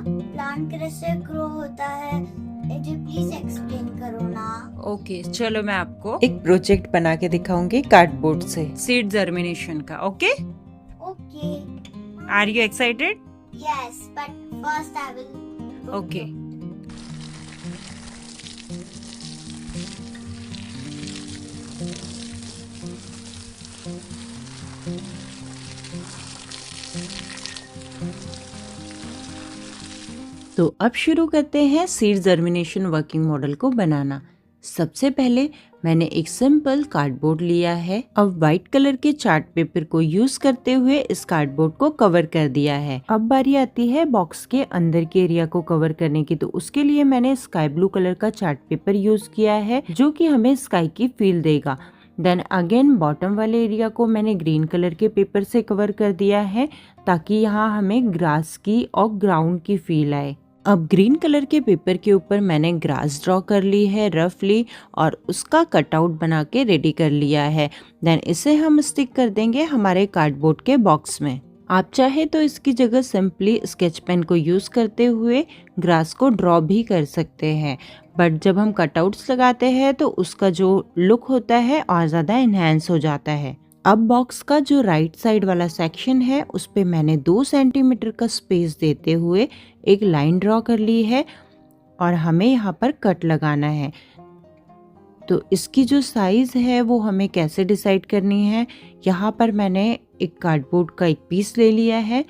Plant कैसे grow होता है मुझे प्लीज एक्सप्लेन करो ना। ओके चलो मैं आपको एक प्रोजेक्ट बना के दिखाऊंगी कार्डबोर्ड से। सीड जर्मिनेशन का। Okay, okay are you excited? Yes but first I will okay तो अब शुरू करते हैं सीड जर्मिनेशन वर्किंग मॉडल को बनाना। सबसे पहले मैंने एक सिंपल कार्डबोर्ड लिया है। अब व्हाइट कलर के चार्ट पेपर को यूज करते हुए इस कार्डबोर्ड को कवर कर दिया है। अब बारी आती है बॉक्स के अंदर के एरिया को कवर करने की। तो उसके लिए मैंने स्काई ब्लू कलर का चार्ट पेपर यूज किया है जो कि हमें स्काई की फील देगा। देन अगेन बॉटम वाले एरिया को मैंने ग्रीन कलर के पेपर से कवर कर दिया है ताकि यहाँ हमें ग्रास की और ग्राउंड की फील आए। अब ग्रीन कलर के पेपर के ऊपर मैंने ग्रास ड्रॉ कर ली है रफली और उसका कटआउट बना के रेडी कर लिया है। देन इसे हम स्टिक कर देंगे हमारे कार्डबोर्ड के बॉक्स में। आप चाहे तो इसकी जगह सिंपली स्केच पेन को यूज करते हुए ग्रास को ड्रॉ भी कर सकते हैं, बट जब हम कटआउट्स लगाते हैं तो उसका जो लुक होता है और ज़्यादा इन्हेंस हो जाता है। अब बॉक्स का जो राइट साइड वाला सेक्शन है उस पे मैंने 2 सेंटीमीटर का स्पेस देते हुए एक लाइन ड्रॉ कर ली है और हमें यहाँ पर कट लगाना है। तो इसकी जो साइज़ है वो हमें कैसे डिसाइड करनी है, यहाँ पर मैंने एक कार्डबोर्ड का एक पीस ले लिया है।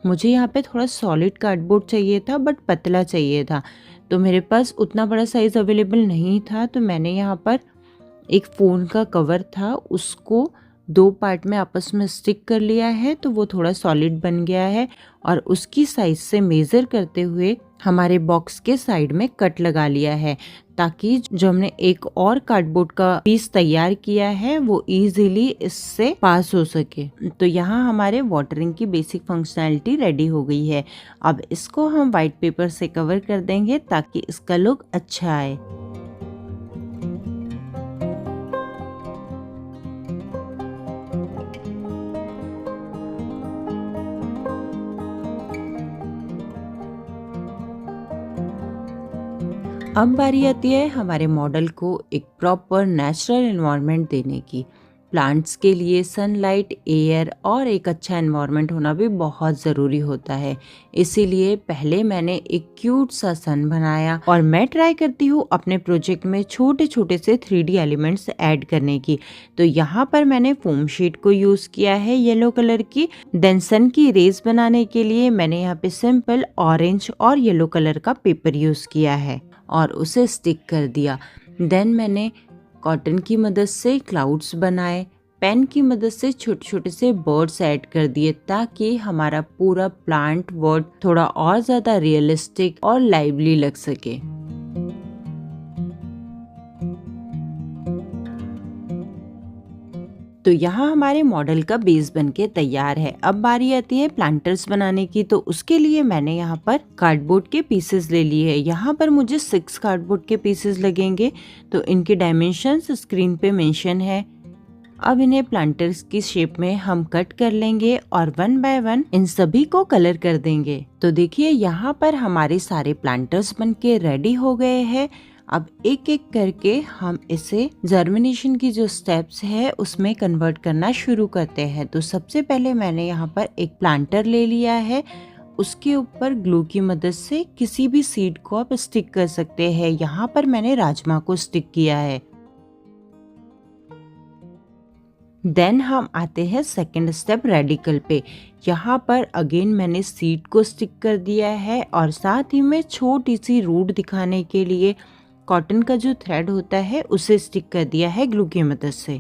मुझे यहाँ पे थोड़ा सॉलिड कार्डबोर्ड चाहिए था बट पतला चाहिए था, तो मेरे पास उतना बड़ा साइज़ अवेलेबल नहीं था। तो मैंने यहाँ पर एक फ़ोन का कवर था उसको 2 पार्ट में आपस में स्टिक कर लिया है, तो वो थोड़ा सॉलिड बन गया है और उसकी साइज से मेज़र करते हुए हमारे बॉक्स के साइड में कट लगा लिया है ताकि जो हमने एक और कार्डबोर्ड का पीस तैयार किया है वो इजीली इससे पास हो सके। तो यहाँ हमारे वाटरिंग की बेसिक फंक्शनैलिटी रेडी हो गई है। अब इसको हम व्हाइट पेपर से कवर कर देंगे ताकि इसका लुक अच्छा आए। अब बारी आती है हमारे मॉडल को एक प्रॉपर नेचुरल एनवायरनमेंट देने की। प्लांट्स के लिए सनलाइट, एयर और एक अच्छा एनवायरनमेंट होना भी बहुत ज़रूरी होता है। इसीलिए पहले मैंने एक क्यूट सा सन बनाया और मैं ट्राई करती हूँ अपने प्रोजेक्ट में छोटे छोटे से 3D एलिमेंट्स ऐड करने की। तो यहाँ पर मैंने फोम शीट को यूज़ किया है येलो कलर की। देन सन की रेज बनाने के लिए मैंने यहाँ पे सिंपल ऑरेंज और येलो कलर का पेपर यूज़ किया है और उसे स्टिक कर दिया। देन मैंने कॉटन की मदद से क्लाउड्स बनाए, पेन की मदद से छोटे छोटे से बर्ड्स ऐड कर दिए ताकि हमारा पूरा प्लांट वर्ड थोड़ा और ज़्यादा रियलिस्टिक और लाइवली लग सके। तो यहाँ हमारे मॉडल का बेस बनके तैयार है। अब बारी आती है प्लांटर्स बनाने की। तो उसके लिए मैंने यहाँ पर कार्डबोर्ड के पीसेस ले लिए हैं। यहाँ पर मुझे 6 कार्डबोर्ड के पीसेस लगेंगे, तो इनके डायमेंशंस स्क्रीन पे मेंशन है। अब इन्हें प्लांटर्स की शेप में हम कट कर लेंगे और 1 बाय 1 इन सभी को कलर कर देंगे। तो देखिए यहाँ पर हमारे सारे प्लांटर्स बनके रेडी हो गए हैं। अब एक एक करके हम इसे जर्मिनेशन की जो स्टेप्स है उसमें कन्वर्ट करना शुरू करते हैं। तो सबसे पहले मैंने यहाँ पर एक प्लांटर ले लिया है, उसके ऊपर ग्लू की मदद से किसी भी सीड को आप स्टिक कर सकते हैं। यहाँ पर मैंने राजमा को स्टिक किया है। देन हम आते हैं सेकेंड स्टेप रेडिकल पे। यहाँ पर अगेन मैंने सीड को स्टिक कर दिया है और साथ ही में छोटी सी रूट दिखाने के लिए कॉटन का जो थ्रेड होता है उसे स्टिक कर दिया है ग्लू की मदद से।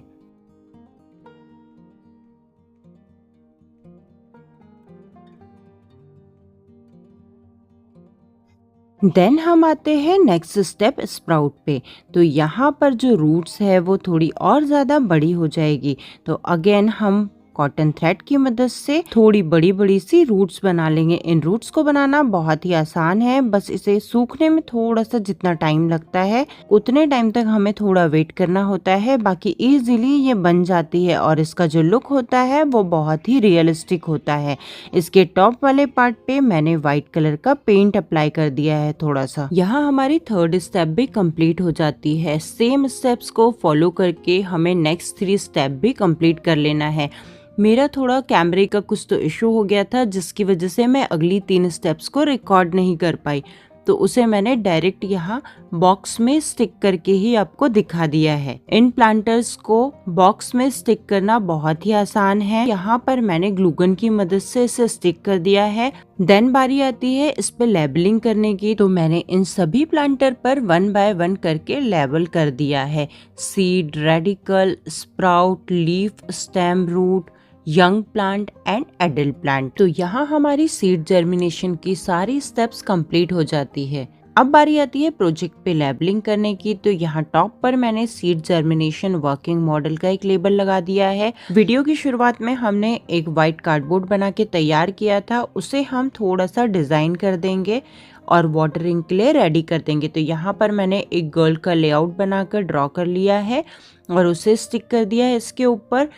देन हम आते हैं नेक्स्ट स्टेप स्प्राउट पे। तो यहाँ पर जो रूट्स है वो थोड़ी और ज़्यादा बड़ी हो जाएगी। तो अगेन हम कॉटन थ्रेड की मदद से थोड़ी बड़ी बड़ी सी रूट्स बना लेंगे। इन रूट्स को बनाना बहुत ही आसान है, बस इसे सूखने में थोड़ा सा जितना टाइम लगता है उतने टाइम तक हमें थोड़ा वेट करना होता है, बाकी इजीली ये बन जाती है और इसका जो लुक होता है वो बहुत ही रियलिस्टिक होता है। इसके टॉप वाले पार्ट पे मैंने व्हाइट कलर का पेंट अप्लाई कर दिया है थोड़ा सा। यहाँ हमारी थर्ड स्टेप भी कंप्लीट हो जाती है। सेम स्टेप्स को फॉलो करके हमें नेक्स्ट 3 स्टेप भी कंप्लीट कर लेना है। मेरा थोड़ा कैमरे का कुछ तो इशू हो गया था जिसकी वजह से मैं अगली 3 स्टेप्स को रिकॉर्ड नहीं कर पाई, तो उसे मैंने डायरेक्ट यहाँ बॉक्स में स्टिक करके ही आपको दिखा दिया है। इन प्लांटर्स को बॉक्स में स्टिक करना बहुत ही आसान है। यहाँ पर मैंने ग्लूगन की मदद से इसे स्टिक कर दिया है। देन बारी आती है इस पे लेबलिंग करने की, तो मैंने इन सभी प्लांटर पर 1 बाय 1 करके लेबल कर दिया है। Seed, radicle, sprout, leaf, stem, root, young plant and adult plant. तो यहाँ हमारी सीड जर्मिनेशन की सारी स्टेप्स कंप्लीट हो जाती है। अब बारी आती है प्रोजेक्ट पे लेबलिंग करने की, तो यहाँ टॉप पर मैंने सीड जर्मिनेशन वर्किंग मॉडल का एक लेबल लगा दिया है। वीडियो की शुरुआत में हमने एक व्हाइट कार्डबोर्ड बना के तैयार किया था, उसे हम थोड़ा सा डिजाइन कर देंगे और वाटरिंग के लिए रेडी कर देंगे। तो यहाँ पर मैंने एक गर्ल का लेआउट बनाकर ड्रॉ कर लिया है और उसे स्टिक कर दिया है इसके ऊपर।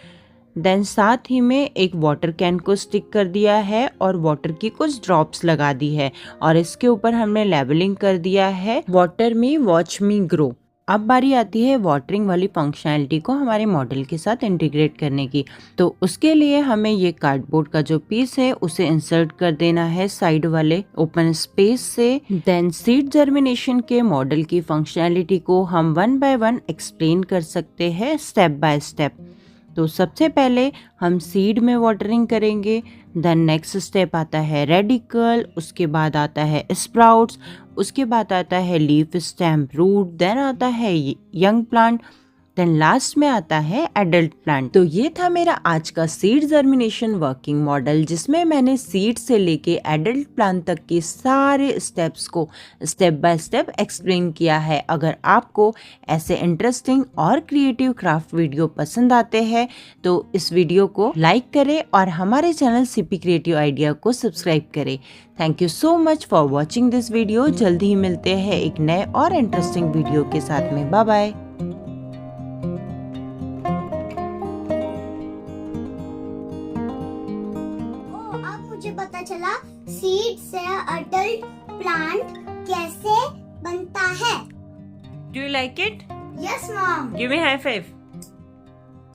देन साथ ही में एक वाटर कैन को स्टिक कर दिया है और वाटर की कुछ ड्रॉप्स लगा दी है और इसके ऊपर हमने लेबलिंग कर दिया है वाटर मी वॉच मी ग्रो। अब बारी आती है वाटरिंग वाली फंक्शनैलिटी को हमारे मॉडल के साथ इंटीग्रेट करने की, तो उसके लिए हमें ये कार्डबोर्ड का जो पीस है उसे इंसर्ट कर देना है साइड वाले ओपन स्पेस से। देन सीड जर्मिनेशन के मॉडल की फंक्शनैलिटी को हम 1 बाय 1 एक्सप्लेन कर सकते हैं स्टेप बाय स्टेप। तो सबसे पहले हम सीड में वाटरिंग करेंगे, देन नेक्स्ट स्टेप आता है रेडिकल, उसके बाद आता है स्प्राउट्स, उसके बाद आता है लीफ, स्टेम, रूट, देन आता है यंग प्लांट, देन लास्ट में आता है एडल्ट प्लांट। तो ये था मेरा आज का सीड जर्मिनेशन वर्किंग मॉडल, जिसमें मैंने सीड से लेके एडल्ट प्लांट तक के सारे स्टेप्स को स्टेप बाय स्टेप एक्सप्लेन किया है। अगर आपको ऐसे इंटरेस्टिंग और क्रिएटिव क्राफ्ट वीडियो पसंद आते हैं तो इस वीडियो को लाइक करें और हमारे चैनल सीपी क्रिएटिव आइडिया को सब्सक्राइब करें। Thank you so much for watching this video. जल्दी ही मिलते हैं एक नए और इंटरेस्टिंग वीडियो के साथ में। Bye bye. मुझे पता चला सीड से अडल्ट प्लांट कैसे बनता है। Do you like it? Yes mom. Give me high five.